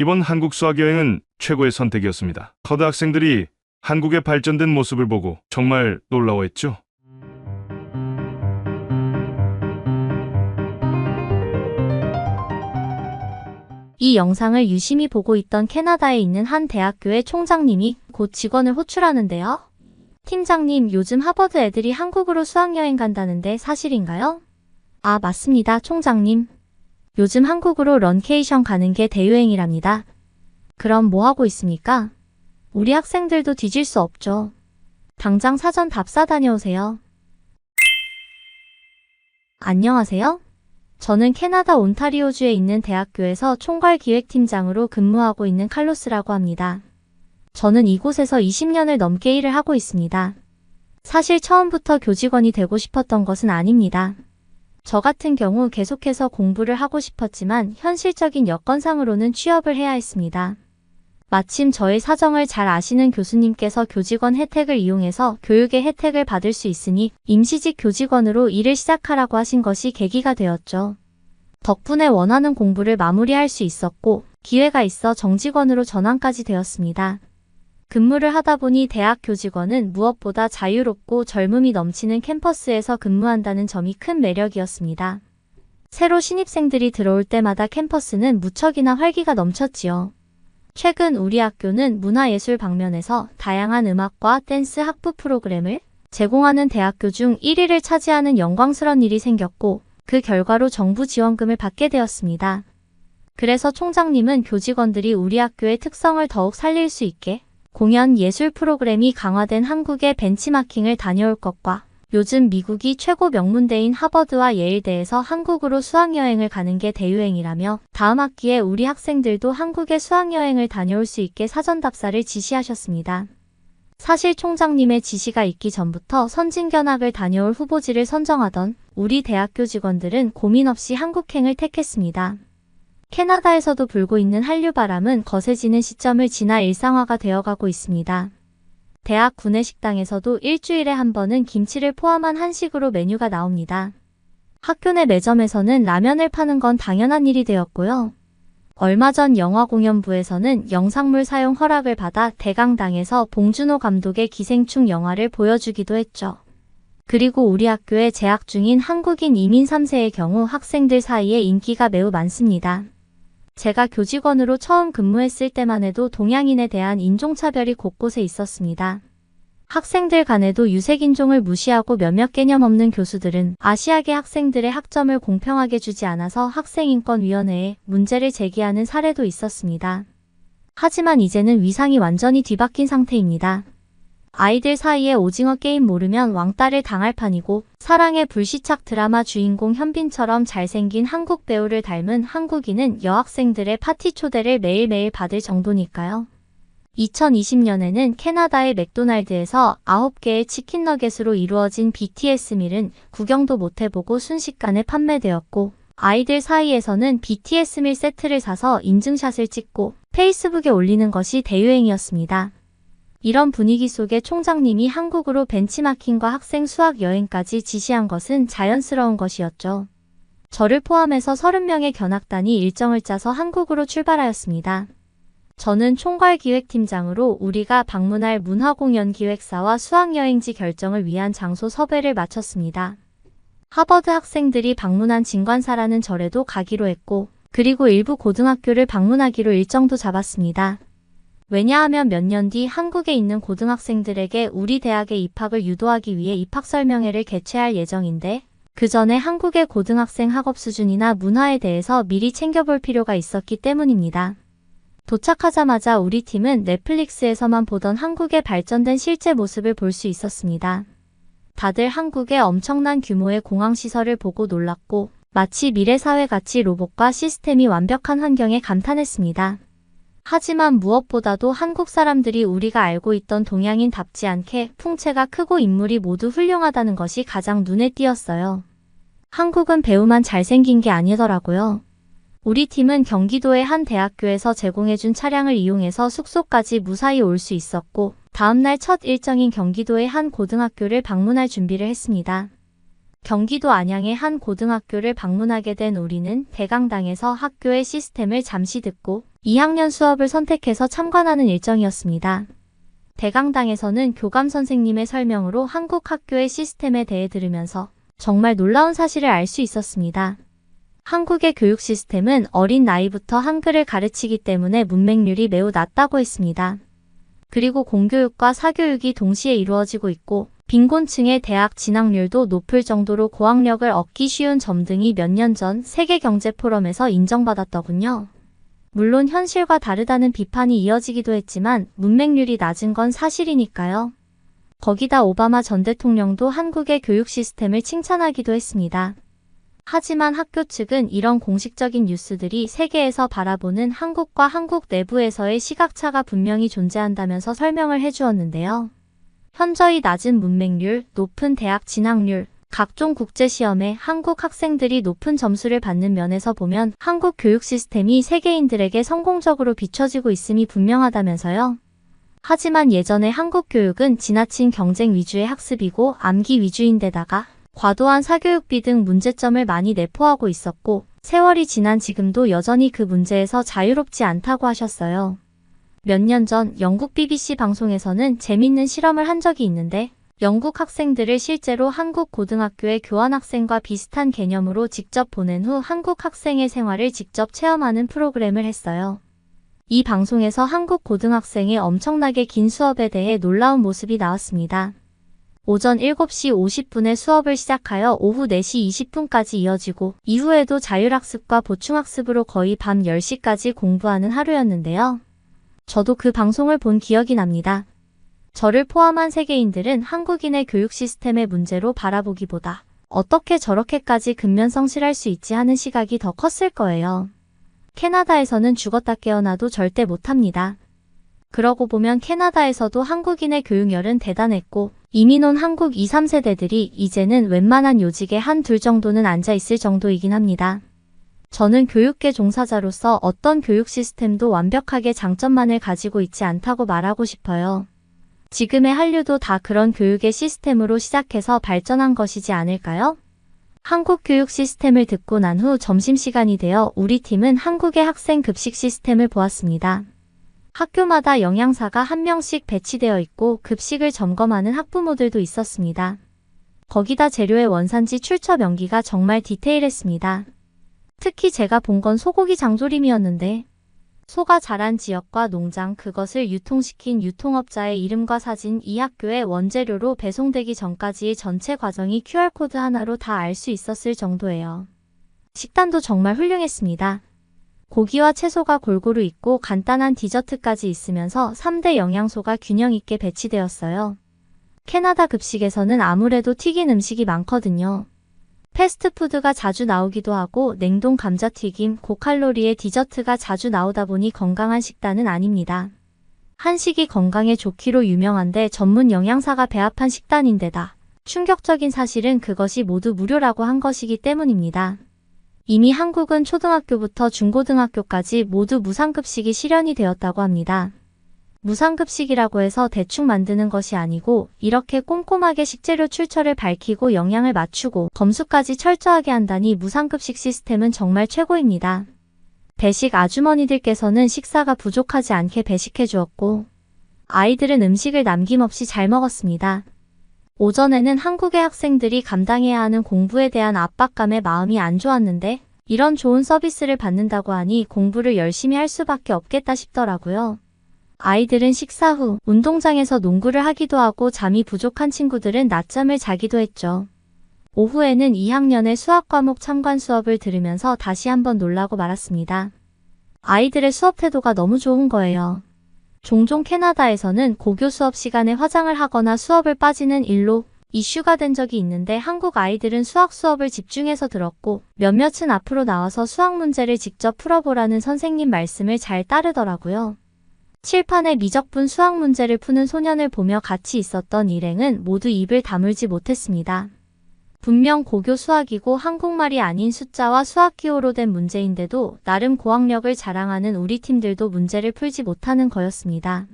이번 한국 수학여행은 최고의 선택이었습니다. 고등학생들이 한국의 발전된 모습을 보고 정말 놀라워했죠. 이 영상을 유심히 보고 있던 캐나다에 있는 한 대학교의 총장님이 곧 직원을 호출하는데요. 팀장님, 요즘 하버드 애들이 한국으로 수학여행 간다는데 사실인가요? 아, 맞습니다, 총장님. 요즘 한국으로 런케이션 가는 게 대유행이랍니다. 그럼 뭐 하고 있습니까? 우리 학생들도 뒤질 수 없죠. 당장 사전 답사 다녀오세요. 안녕하세요. 저는 캐나다 온타리오주에 있는 대학교에서 총괄기획팀장으로 근무하고 있는 칼로스라고 합니다. 저는 이곳에서 20년을 넘게 일을 하고 있습니다. 사실 처음부터 교직원이 되고 싶었던 것은 아닙니다. 저 같은 경우 계속해서 공부를 하고 싶었지만 현실적인 여건상으로는 취업을 해야 했습니다. 마침 저의 사정을 잘 아시는 교수님께서 교직원 혜택을 이용해서 교육의 혜택을 받을 수 있으니 임시직 교직원으로 일을 시작하라고 하신 것이 계기가 되었죠. 덕분에 원하는 공부를 마무리할 수 있었고 기회가 있어 정직원으로 전환까지 되었습니다. 근무를 하다 보니 대학 교직원은 무엇보다 자유롭고 젊음이 넘치는 캠퍼스에서 근무한다는 점이 큰 매력이었습니다. 새로 신입생들이 들어올 때마다 캠퍼스는 무척이나 활기가 넘쳤지요. 최근 우리 학교는 문화예술 방면에서 다양한 음악과 댄스 학부 프로그램을 제공하는 대학교 중 1위를 차지하는 영광스러운 일이 생겼고 그 결과로 정부 지원금을 받게 되었습니다. 그래서 총장님은 교직원들이 우리 학교의 특성을 더욱 살릴 수 있게 공연 예술 프로그램이 강화된 한국의 벤치마킹을 다녀올 것과 요즘 미국이 최고 명문대인 하버드와 예일대에서 한국으로 수학여행을 가는 게 대유행이라며 다음 학기에 우리 학생들도 한국에 수학여행을 다녀올 수 있게 사전답사를 지시하셨습니다. 사실 총장님의 지시가 있기 전부터 선진견학을 다녀올 후보지를 선정하던 우리 대학교 직원들은 고민 없이 한국행을 택했습니다. 캐나다에서도 불고 있는 한류바람은 거세지는 시점을 지나 일상화가 되어가고 있습니다. 대학 구내식당에서도 일주일에 한 번은 김치를 포함한 한식으로 메뉴가 나옵니다. 학교 내 매점에서는 라면을 파는 건 당연한 일이 되었고요. 얼마 전 영화공연부에서는 영상물 사용 허락을 받아 대강당에서 봉준호 감독의 기생충 영화를 보여주기도 했죠. 그리고 우리 학교에 재학 중인 한국인 이민 3세의 경우 학생들 사이에 인기가 매우 많습니다. 제가 교직원으로 처음 근무했을 때만 해도 동양인에 대한 인종차별이 곳곳에 있었습니다. 학생들 간에도 유색인종을 무시하고 몇몇 개념 없는 교수들은 아시아계 학생들의 학점을 공평하게 주지 않아서 학생인권위원회에 문제를 제기하는 사례도 있었습니다. 하지만 이제는 위상이 완전히 뒤바뀐 상태입니다. 아이들 사이에 오징어 게임 모르면 왕따를 당할 판이고 사랑의 불시착 드라마 주인공 현빈처럼 잘생긴 한국 배우를 닮은 한국인은 여학생들의 파티 초대를 매일매일 받을 정도니까요. 2020년에는 캐나다의 맥도날드에서 9개의 치킨 너겟으로 이루어진 BTS 밀은 구경도 못해보고 순식간에 판매되었고 아이들 사이에서는 BTS 밀 세트를 사서 인증샷을 찍고 페이스북에 올리는 것이 대유행이었습니다. 이런 분위기 속에 총장님이 한국으로 벤치마킹과 학생 수학 여행까지 지시한 것은 자연스러운 것이었죠. 저를 포함해서 30명의 견학단이 일정을 짜서 한국으로 출발하였습니다. 저는 총괄기획팀장으로 우리가 방문할 문화공연기획사와 수학여행지 결정을 위한 장소 섭외를 마쳤습니다. 하버드 학생들이 방문한 진관사라는 절에도 가기로 했고 그리고 일부 고등학교를 방문하기로 일정도 잡았습니다. 왜냐하면 몇 년 뒤 한국에 있는 고등학생들에게 우리 대학의 입학을 유도하기 위해 입학설명회를 개최할 예정인데 그 전에 한국의 고등학생 학업 수준이나 문화에 대해서 미리 챙겨볼 필요가 있었기 때문입니다. 도착하자마자 우리 팀은 넷플릭스에서만 보던 한국의 발전된 실제 모습을 볼 수 있었습니다. 다들 한국의 엄청난 규모의 공항시설을 보고 놀랐고 마치 미래사회같이 로봇과 시스템이 완벽한 환경에 감탄했습니다. 하지만 무엇보다도 한국 사람들이 우리가 알고 있던 동양인답지 않게 풍채가 크고 인물이 모두 훌륭하다는 것이 가장 눈에 띄었어요. 한국은 배우만 잘생긴 게 아니더라고요. 우리 팀은 경기도의 한 대학교에서 제공해준 차량을 이용해서 숙소까지 무사히 올 수 있었고 다음날 첫 일정인 경기도의 한 고등학교를 방문할 준비를 했습니다. 경기도 안양의 한 고등학교를 방문하게 된 우리는 대강당에서 학교의 시스템을 잠시 듣고 2학년 수업을 선택해서 참관하는 일정이었습니다. 대강당에서는 교감 선생님의 설명으로 한국 학교의 시스템에 대해 들으면서 정말 놀라운 사실을 알 수 있었습니다. 한국의 교육 시스템은 어린 나이부터 한글을 가르치기 때문에 문맹률이 매우 낮다고 했습니다. 그리고 공교육과 사교육이 동시에 이루어지고 있고 빈곤층의 대학 진학률도 높을 정도로 고학력을 얻기 쉬운 점 등이 몇 년 전 세계경제포럼에서 인정받았더군요. 물론 현실과 다르다는 비판이 이어지기도 했지만 문맹률이 낮은 건 사실이니까요. 거기다 오바마 전 대통령도 한국의 교육 시스템을 칭찬하기도 했습니다. 하지만 학교 측은 이런 공식적인 뉴스들이 세계에서 바라보는 한국과 한국 내부에서의 시각차가 분명히 존재한다면서 설명을 해주었는데요. 현저히 낮은 문맹률, 높은 대학 진학률, 각종 국제시험에 한국 학생들이 높은 점수를 받는 면에서 보면 한국 교육 시스템이 세계인들에게 성공적으로 비춰지고 있음이 분명하다면서요. 하지만 예전에 한국 교육은 지나친 경쟁 위주의 학습이고 암기 위주인데다가 과도한 사교육비 등 문제점을 많이 내포하고 있었고 세월이 지난 지금도 여전히 그 문제에서 자유롭지 않다고 하셨어요. 몇 년 전 영국 BBC 방송에서는 재밌는 실험을 한 적이 있는데 영국 학생들을 실제로 한국 고등학교의 교환학생과 비슷한 개념으로 직접 보낸 후 한국 학생의 생활을 직접 체험하는 프로그램을 했어요. 이 방송에서 한국 고등학생의 엄청나게 긴 수업에 대해 놀라운 모습이 나왔습니다. 오전 7시 50분에 수업을 시작하여 오후 4시 20분까지 이어지고 이후에도 자율학습과 보충학습으로 거의 밤 10시까지 공부하는 하루였는데요. 저도 그 방송을 본 기억이 납니다. 저를 포함한 세계인들은 한국인의 교육 시스템의 문제로 바라보기보다 어떻게 저렇게까지 근면성실할 수 있지 하는 시각이 더 컸을 거예요. 캐나다에서는 죽었다 깨어나도 절대 못합니다. 그러고 보면 캐나다에서도 한국인의 교육열은 대단했고 이민 온 한국 2, 3세대들이 이제는 웬만한 요직에 한 둘 정도는 앉아있을 정도이긴 합니다. 저는 교육계 종사자로서 어떤 교육 시스템도 완벽하게 장점만을 가지고 있지 않다고 말하고 싶어요. 지금의 한류도 다 그런 교육의 시스템으로 시작해서 발전한 것이지 않을까요? 한국 교육 시스템을 듣고 난 후 점심시간이 되어 우리 팀은 한국의 학생 급식 시스템을 보았습니다. 학교마다 영양사가 한 명씩 배치되어 있고 급식을 점검하는 학부모들도 있었습니다. 거기다 재료의 원산지 출처 명기가 정말 디테일했습니다. 특히 제가 본 건 소고기 장조림이었는데 소가 자란 지역과 농장 그것을 유통시킨 유통업자의 이름과 사진 이 학교의 원재료로 배송되기 전까지의 전체 과정이 QR코드 하나로 다 알 수 있었을 정도예요. 식단도 정말 훌륭했습니다. 고기와 채소가 골고루 있고 간단한 디저트까지 있으면서 3대 영양소가 균형 있게 배치되었어요. 캐나다 급식에서는 아무래도 튀긴 음식이 많거든요. 패스트푸드가 자주 나오기도 하고 냉동 감자튀김, 고칼로리의 디저트가 자주 나오다 보니 건강한 식단은 아닙니다. 한식이 건강에 좋기로 유명한데 전문 영양사가 배합한 식단인데다 충격적인 사실은 그것이 모두 무료라고 한 것이기 때문입니다. 이미 한국은 초등학교부터 중고등학교까지 모두 무상급식이 실현이 되었다고 합니다. 무상급식이라고 해서 대충 만드는 것이 아니고 이렇게 꼼꼼하게 식재료 출처를 밝히고 영양을 맞추고 검수까지 철저하게 한다니 무상급식 시스템은 정말 최고입니다. 배식 아주머니들께서는 식사가 부족하지 않게 배식해 주었고 아이들은 음식을 남김없이 잘 먹었습니다. 오전에는 한국의 학생들이 감당해야 하는 공부에 대한 압박감에 마음이 안 좋았는데 이런 좋은 서비스를 받는다고 하니 공부를 열심히 할 수밖에 없겠다 싶더라고요. 아이들은 식사 후 운동장에서 농구를 하기도 하고 잠이 부족한 친구들은 낮잠을 자기도 했죠. 오후에는 2학년의 수학 과목 참관 수업을 들으면서 다시 한번 놀라고 말았습니다. 아이들의 수업 태도가 너무 좋은 거예요. 종종 캐나다에서는 고교 수업 시간에 화장을 하거나 수업을 빠지는 일로 이슈가 된 적이 있는데 한국 아이들은 수학 수업을 집중해서 들었고 몇몇은 앞으로 나와서 수학 문제를 직접 풀어보라는 선생님 말씀을 잘 따르더라고요. 칠판에 미적분 수학 문제를 푸는 소년을 보며 같이 있었던 일행은 모두 입을 다물지 못했습니다. 분명 고교 수학이고 한국말이 아닌 숫자와 수학 기호로 된 문제인데도 나름 고학력을 자랑하는 우리 팀들도 문제를 풀지 못하는 거였습니다.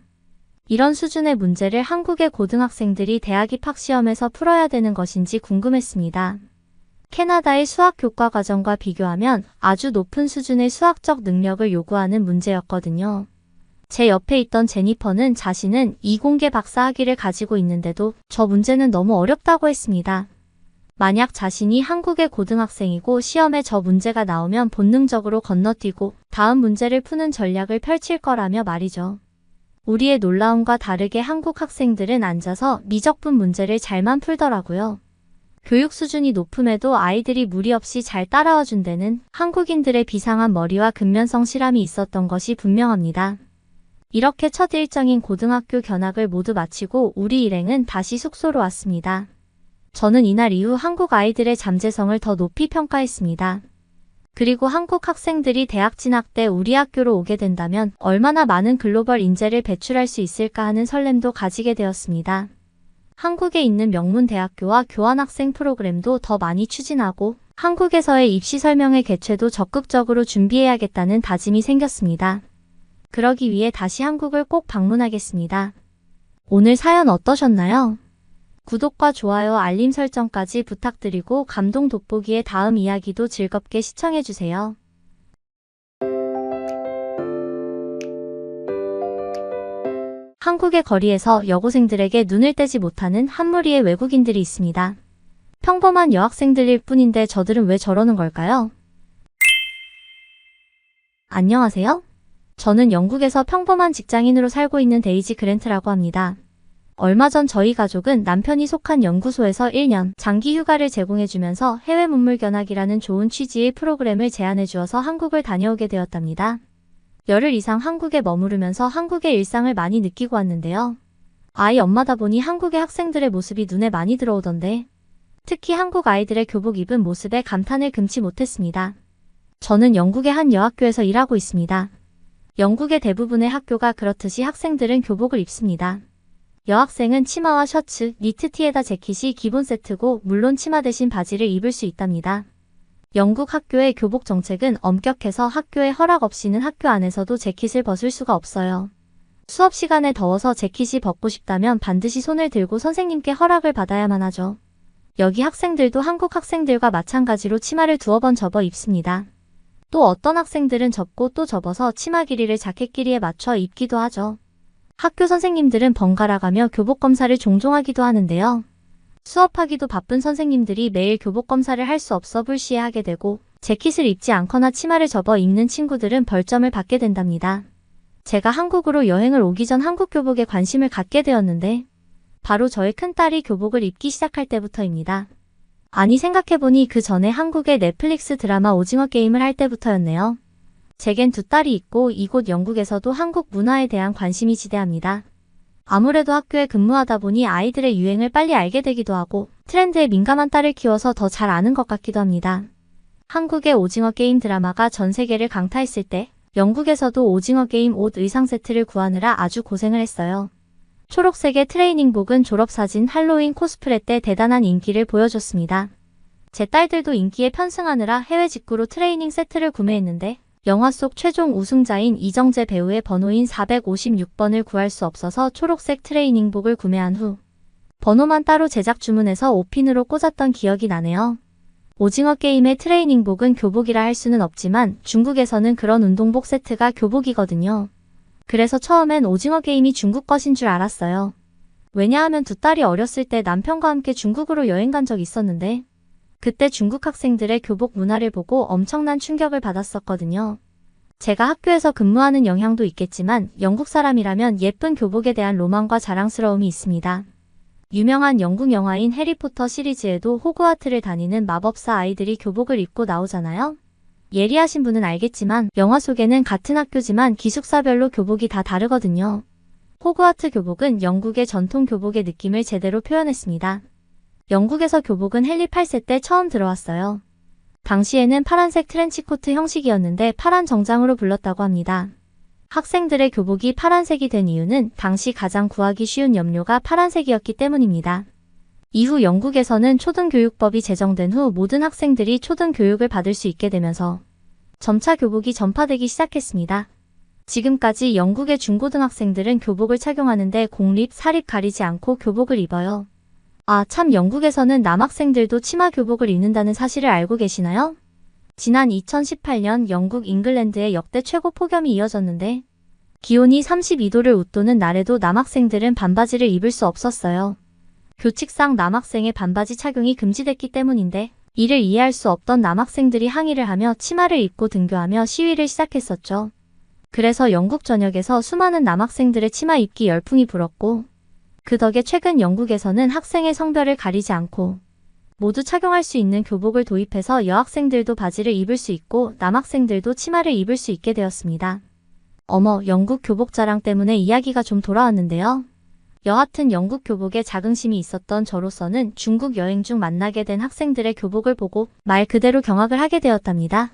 이런 수준의 문제를 한국의 고등학생들이 대학 입학 시험에서 풀어야 되는 것인지 궁금했습니다. 캐나다의 수학 교과 과정과 비교하면 아주 높은 수준의 수학적 능력을 요구하는 문제였거든요. 제 옆에 있던 제니퍼는 자신은 이공계 박사 학위를 가지고 있는데도 저 문제는 너무 어렵다고 했습니다. 만약 자신이 한국의 고등학생이고 시험에 저 문제가 나오면 본능적으로 건너뛰고 다음 문제를 푸는 전략을 펼칠 거라며 말이죠. 우리의 놀라움과 다르게 한국 학생들은 앉아서 미적분 문제를 잘만 풀더라고요. 교육 수준이 높음에도 아이들이 무리 없이 잘 따라와 준 데는 한국인들의 비상한 머리와 근면성 실함이 있었던 것이 분명합니다. 이렇게 첫 일정인 고등학교 견학을 모두 마치고 우리 일행은 다시 숙소로 왔습니다. 저는 이날 이후 한국 아이들의 잠재성을 더 높이 평가했습니다. 그리고 한국 학생들이 대학 진학 때 우리 학교로 오게 된다면 얼마나 많은 글로벌 인재를 배출할 수 있을까 하는 설렘도 가지게 되었습니다. 한국에 있는 명문 대학교와 교환학생 프로그램도 더 많이 추진하고 한국에서의 입시 설명회 개최도 적극적으로 준비해야겠다는 다짐이 생겼습니다. 그러기 위해 다시 한국을 꼭 방문하겠습니다. 오늘 사연 어떠셨나요? 구독과 좋아요, 알림 설정까지 부탁드리고 감동 돋보기의 다음 이야기도 즐겁게 시청해주세요. 한국의 거리에서 여고생들에게 눈을 떼지 못하는 한 무리의 외국인들이 있습니다. 평범한 여학생들일 뿐인데 저들은 왜 저러는 걸까요? 안녕하세요. 저는 영국에서 평범한 직장인으로 살고 있는 데이지 그랜트라고 합니다. 얼마 전 저희 가족은 남편이 속한 연구소에서 1년 장기 휴가를 제공해주면서 해외 문물 견학이라는 좋은 취지의 프로그램을 제안해 주어서 한국을 다녀오게 되었답니다. 열흘 이상 한국에 머무르면서 한국의 일상을 많이 느끼고 왔는데요. 아이 엄마다 보니 한국의 학생들의 모습이 눈에 많이 들어오던데 특히 한국 아이들의 교복 입은 모습에 감탄을 금치 못했습니다. 저는 영국의 한 여학교에서 일하고 있습니다. 영국의 대부분의 학교가 그렇듯이 학생들은 교복을 입습니다. 여학생은 치마와 셔츠, 니트티에다 재킷이 기본 세트고 물론 치마 대신 바지를 입을 수 있답니다. 영국 학교의 교복 정책은 엄격해서 학교의 허락 없이는 학교 안에서도 재킷을 벗을 수가 없어요. 수업 시간에 더워서 재킷이 벗고 싶다면 반드시 손을 들고 선생님께 허락을 받아야만 하죠. 여기 학생들도 한국 학생들과 마찬가지로 치마를 두어 번 접어 입습니다. 또 어떤 학생들은 접고 또 접어서 치마 길이를 자켓 길이에 맞춰 입기도 하죠. 학교 선생님들은 번갈아 가며 교복 검사를 종종 하기도 하는데요. 수업하기도 바쁜 선생님들이 매일 교복 검사를 할 수 없어 불시해하게 되고 재킷을 입지 않거나 치마를 접어 입는 친구들은 벌점을 받게 된답니다. 제가 한국으로 여행을 오기 전 한국 교복에 관심을 갖게 되었는데 바로 저의 큰딸이 교복을 입기 시작할 때부터입니다. 아니 생각해보니 그 전에 한국의 넷플릭스 드라마 오징어 게임을 할 때부터였네요. 제겐 두 딸이 있고 이곳 영국에서도 한국 문화에 대한 관심이 지대합니다. 아무래도 학교에 근무하다 보니 아이들의 유행을 빨리 알게 되기도 하고 트렌드에 민감한 딸을 키워서 더 잘 아는 것 같기도 합니다. 한국의 오징어 게임 드라마가 전 세계를 강타했을 때 영국에서도 오징어 게임 옷 의상 세트를 구하느라 아주 고생을 했어요. 초록색의 트레이닝복은 졸업사진 할로윈 코스프레 때 대단한 인기를 보여줬습니다. 제 딸들도 인기에 편승하느라 해외 직구로 트레이닝 세트를 구매했는데 영화 속 최종 우승자인 이정재 배우의 번호인 456번을 구할 수 없어서 초록색 트레이닝복을 구매한 후 번호만 따로 제작 주문해서 옷핀으로 꽂았던 기억이 나네요. 오징어 게임의 트레이닝복은 교복이라 할 수는 없지만 중국에서는 그런 운동복 세트가 교복이거든요. 그래서 처음엔 오징어 게임이 중국 것인 줄 알았어요. 왜냐하면 두 딸이 어렸을 때 남편과 함께 중국으로 여행 간 적이 있었는데 그때 중국 학생들의 교복 문화를 보고 엄청난 충격을 받았었거든요. 제가 학교에서 근무하는 영향도 있겠지만 영국 사람이라면 예쁜 교복에 대한 로망과 자랑스러움이 있습니다. 유명한 영국 영화인 해리포터 시리즈에도 호그와트를 다니는 마법사 아이들이 교복을 입고 나오잖아요. 예리하신 분은 알겠지만 영화 속에는 같은 학교지만 기숙사별로 교복이 다 다르거든요. 호그와트 교복은 영국의 전통 교복의 느낌을 제대로 표현했습니다. 영국에서 교복은 헨리 8세 때 처음 들어왔어요. 당시에는 파란색 트렌치코트 형식이었는데 파란 정장으로 불렀다고 합니다. 학생들의 교복이 파란색이 된 이유는 당시 가장 구하기 쉬운 염료가 파란색이었기 때문입니다. 이후 영국에서는 초등교육법이 제정된 후 모든 학생들이 초등교육을 받을 수 있게 되면서 점차 교복이 전파되기 시작했습니다. 지금까지 영국의 중고등학생들은 교복을 착용하는데 공립, 사립 가리지 않고 교복을 입어요. 아, 참 영국에서는 남학생들도 치마 교복을 입는다는 사실을 알고 계시나요? 지난 2018년 영국 잉글랜드의 역대 최고 폭염이 이어졌는데 기온이 32도를 웃도는 날에도 남학생들은 반바지를 입을 수 없었어요. 교칙상 남학생의 반바지 착용이 금지됐기 때문인데 이를 이해할 수 없던 남학생들이 항의를 하며 치마를 입고 등교하며 시위를 시작했었죠. 그래서 영국 전역에서 수많은 남학생들의 치마 입기 열풍이 불었고 그 덕에 최근 영국에서는 학생의 성별을 가리지 않고 모두 착용할 수 있는 교복을 도입해서 여학생들도 바지를 입을 수 있고 남학생들도 치마를 입을 수 있게 되었습니다. 어머, 영국 교복 자랑 때문에 이야기가 좀 돌아왔는데요. 여하튼 영국 교복에 자긍심이 있었던 저로서는 중국 여행 중 만나게 된 학생들의 교복을 보고 말 그대로 경악을 하게 되었답니다.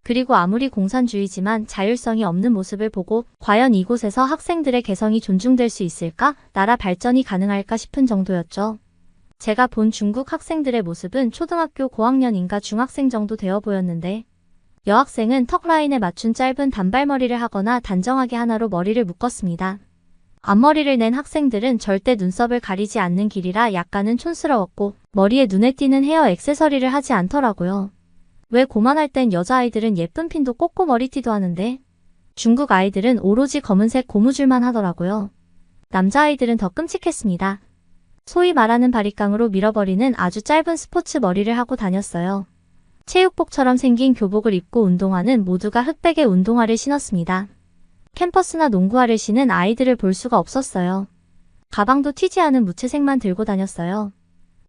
그리고 아무리 공산주의지만 자율성이 없는 모습을 보고 과연 이곳에서 학생들의 개성이 존중될 수 있을까? 나라 발전이 가능할까 싶은 정도였죠. 제가 본 중국 학생들의 모습은 초등학교 고학년인가 중학생 정도 되어 보였는데 여학생은 턱 라인에 맞춘 짧은 단발머리를 하거나 단정하게 하나로 머리를 묶었습니다. 앞머리를 낸 학생들은 절대 눈썹을 가리지 않는 길이라 약간은 촌스러웠고 머리에 눈에 띄는 헤어 액세서리를 하지 않더라고요. 왜 고만할 땐 여자아이들은 예쁜 핀도 꽂고 머리띠도 하는데 중국 아이들은 오로지 검은색 고무줄만 하더라고요. 남자아이들은 더 끔찍했습니다. 소위 말하는 바리깡으로 밀어버리는 아주 짧은 스포츠 머리를 하고 다녔어요. 체육복처럼 생긴 교복을 입고 운동화는 모두가 흑백의 운동화를 신었습니다. 캠퍼스나 농구화를 신은 아이들을 볼 수가 없었어요. 가방도 튀지 않은 무채색만 들고 다녔어요.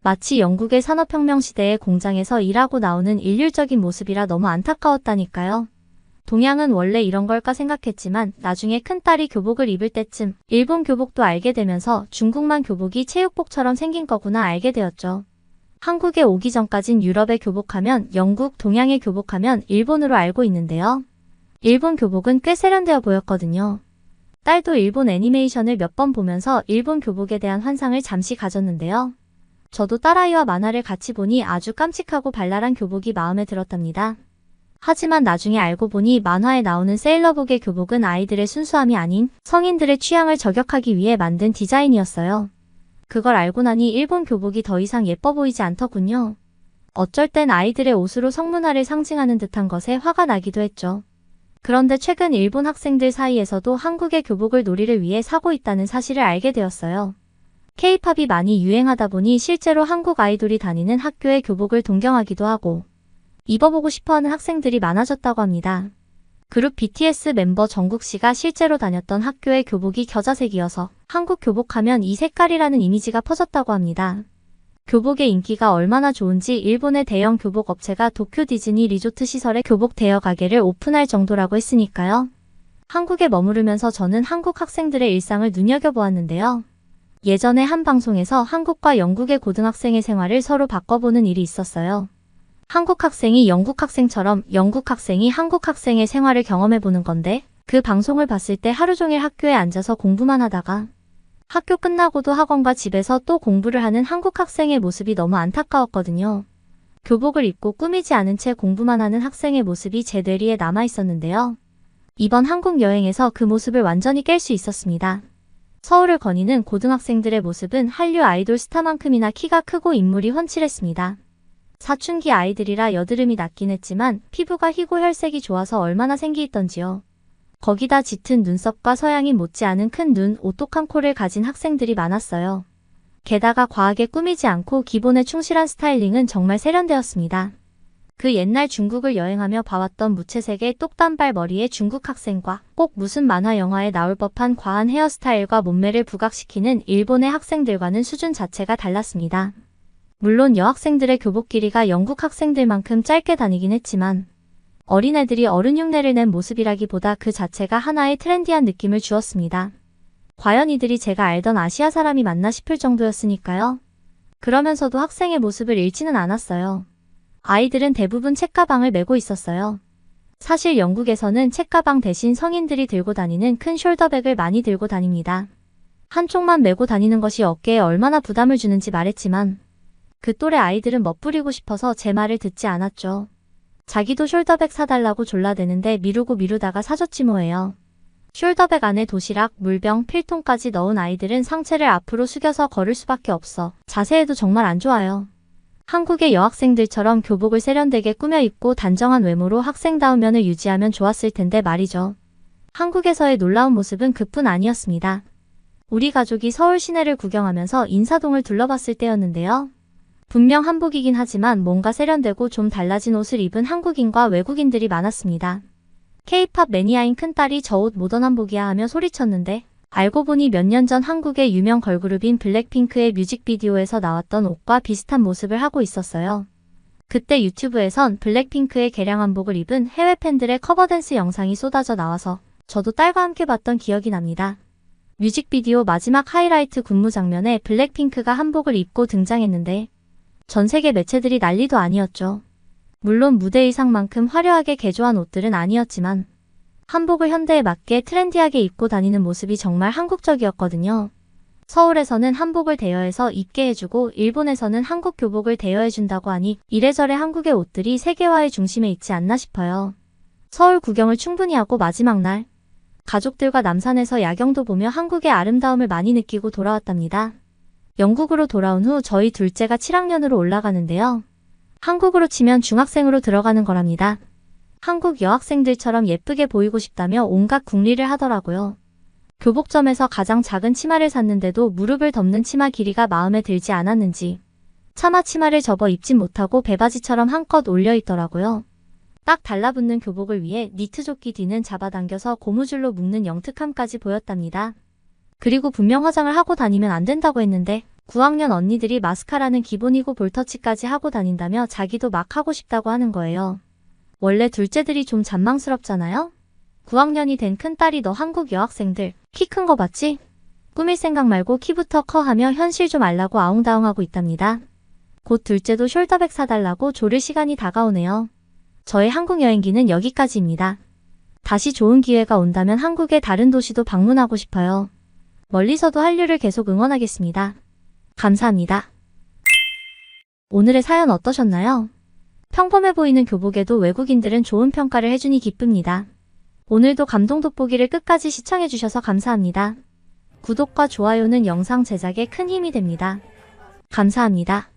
마치 영국의 산업혁명 시대의 공장에서 일하고 나오는 일률적인 모습이라 너무 안타까웠다니까요. 동양은 원래 이런 걸까 생각했지만 나중에 큰딸이 교복을 입을 때쯤 일본 교복도 알게 되면서 중국만 교복이 체육복처럼 생긴 거구나 알게 되었죠. 한국에 오기 전까진 유럽의 교복하면 영국, 동양의 교복하면 일본으로 알고 있는데요. 일본 교복은 꽤 세련되어 보였거든요. 딸도 일본 애니메이션을 몇 번 보면서 일본 교복에 대한 환상을 잠시 가졌는데요. 저도 딸아이와 만화를 같이 보니 아주 깜찍하고 발랄한 교복이 마음에 들었답니다. 하지만 나중에 알고 보니 만화에 나오는 세일러복의 교복은 아이들의 순수함이 아닌 성인들의 취향을 저격하기 위해 만든 디자인이었어요. 그걸 알고 나니 일본 교복이 더 이상 예뻐 보이지 않더군요. 어쩔 땐 아이들의 옷으로 성문화를 상징하는 듯한 것에 화가 나기도 했죠. 그런데 최근 일본 학생들 사이에서도 한국의 교복을 놀이를 위해 사고 있다는 사실을 알게 되었어요. K-팝이 많이 유행하다 보니 실제로 한국 아이돌이 다니는 학교의 교복을 동경하기도 하고 입어보고 싶어하는 학생들이 많아졌다고 합니다. 그룹 BTS 멤버 정국 씨가 실제로 다녔던 학교의 교복이 겨자색이어서 한국 교복하면 이 색깔이라는 이미지가 퍼졌다고 합니다. 교복의 인기가 얼마나 좋은지 일본의 대형 교복 업체가 도쿄 디즈니 리조트 시설에 교복 대여 가게를 오픈할 정도라고 했으니까요. 한국에 머무르면서 저는 한국 학생들의 일상을 눈여겨보았는데요. 예전에 한 방송에서 한국과 영국의 고등학생의 생활을 서로 바꿔보는 일이 있었어요. 한국 학생이 영국 학생처럼 영국 학생이 한국 학생의 생활을 경험해보는 건데 그 방송을 봤을 때 하루 종일 학교에 앉아서 공부만 하다가 학교 끝나고도 학원과 집에서 또 공부를 하는 한국 학생의 모습이 너무 안타까웠거든요. 교복을 입고 꾸미지 않은 채 공부만 하는 학생의 모습이 제 뇌리에 남아있었는데요. 이번 한국 여행에서 그 모습을 완전히 깰 수 있었습니다. 서울을 거니는 고등학생들의 모습은 한류 아이돌 스타만큼이나 키가 크고 인물이 훤칠했습니다. 사춘기 아이들이라 여드름이 났긴 했지만 피부가 희고 혈색이 좋아서 얼마나 생기있던지요. 거기다 짙은 눈썹과 서양인 못지않은 큰 눈, 오똑한 코를 가진 학생들이 많았어요. 게다가 과하게 꾸미지 않고 기본에 충실한 스타일링은 정말 세련되었습니다. 그 옛날 중국을 여행하며 봐왔던 무채색의 똑단발 머리의 중국 학생과 꼭 무슨 만화 영화에 나올 법한 과한 헤어스타일과 몸매를 부각시키는 일본의 학생들과는 수준 자체가 달랐습니다. 물론 여학생들의 교복 길이가 영국 학생들만큼 짧게 다니긴 했지만 어린애들이 어른 흉내를 낸 모습이라기보다 그 자체가 하나의 트렌디한 느낌을 주었습니다. 과연 이들이 제가 알던 아시아 사람이 맞나 싶을 정도였으니까요. 그러면서도 학생의 모습을 잃지는 않았어요. 아이들은 대부분 책가방을 메고 있었어요. 사실 영국에서는 책가방 대신 성인들이 들고 다니는 큰 숄더백을 많이 들고 다닙니다. 한쪽만 메고 다니는 것이 어깨에 얼마나 부담을 주는지 말했지만 그 또래 아이들은 멋부리고 싶어서 제 말을 듣지 않았죠. 자기도 숄더백 사달라고 졸라대는데 미루고 미루다가 사줬지 뭐예요. 숄더백 안에 도시락, 물병, 필통까지 넣은 아이들은 상체를 앞으로 숙여서 걸을 수밖에 없어 자세에도 정말 안 좋아요. 한국의 여학생들처럼 교복을 세련되게 꾸며 입고 단정한 외모로 학생다운 면을 유지하면 좋았을 텐데 말이죠. 한국에서의 놀라운 모습은 그뿐 아니었습니다. 우리 가족이 서울 시내를 구경하면서 인사동을 둘러봤을 때였는데요. 분명 한복이긴 하지만 뭔가 세련되고 좀 달라진 옷을 입은 한국인과 외국인들이 많았습니다. K-팝 매니아인 큰딸이 저 옷 모던 한복이야 하며 소리쳤는데 알고 보니 몇 년 전 한국의 유명 걸그룹인 블랙핑크의 뮤직비디오에서 나왔던 옷과 비슷한 모습을 하고 있었어요. 그때 유튜브에선 블랙핑크의 개량 한복을 입은 해외 팬들의 커버댄스 영상이 쏟아져 나와서 저도 딸과 함께 봤던 기억이 납니다. 뮤직비디오 마지막 하이라이트 군무 장면에 블랙핑크가 한복을 입고 등장했는데 전 세계 매체들이 난리도 아니었죠. 물론 무대 의상만큼 화려하게 개조한 옷들은 아니었지만 한복을 현대에 맞게 트렌디하게 입고 다니는 모습이 정말 한국적이었거든요. 서울에서는 한복을 대여해서 입게 해주고 일본에서는 한국 교복을 대여해준다고 하니 이래저래 한국의 옷들이 세계화의 중심에 있지 않나 싶어요. 서울 구경을 충분히 하고 마지막 날 가족들과 남산에서 야경도 보며 한국의 아름다움을 많이 느끼고 돌아왔답니다. 영국으로 돌아온 후 저희 둘째가 7학년으로 올라가는데요. 한국으로 치면 중학생으로 들어가는 거랍니다. 한국 여학생들처럼 예쁘게 보이고 싶다며 온갖 궁리를 하더라고요. 교복점에서 가장 작은 치마를 샀는데도 무릎을 덮는 치마 길이가 마음에 들지 않았는지 차마 치마를 접어 입진 못하고 배바지처럼 한껏 올려 있더라고요. 딱 달라붙는 교복을 위해 니트 조끼 뒤는 잡아당겨서 고무줄로 묶는 영특함까지 보였답니다. 그리고 분명 화장을 하고 다니면 안 된다고 했는데 9학년 언니들이 마스카라는 기본이고 볼터치까지 하고 다닌다며 자기도 막 하고 싶다고 하는 거예요. 원래 둘째들이 좀 잔망스럽잖아요? 9학년이 된 큰딸이 너 한국 여학생들 키 큰 거 봤지? 꾸밀 생각 말고 키부터 커 하며 현실 좀 알라고 아웅다웅하고 있답니다. 곧 둘째도 숄더백 사달라고 조를 시간이 다가오네요. 저의 한국 여행기는 여기까지입니다. 다시 좋은 기회가 온다면 한국의 다른 도시도 방문하고 싶어요. 멀리서도 한류를 계속 응원하겠습니다. 감사합니다. 오늘의 사연 어떠셨나요? 평범해 보이는 교복에도 외국인들은 좋은 평가를 해주니 기쁩니다. 오늘도 감동 돋보기를 끝까지 시청해주셔서 감사합니다. 구독과 좋아요는 영상 제작에 큰 힘이 됩니다. 감사합니다.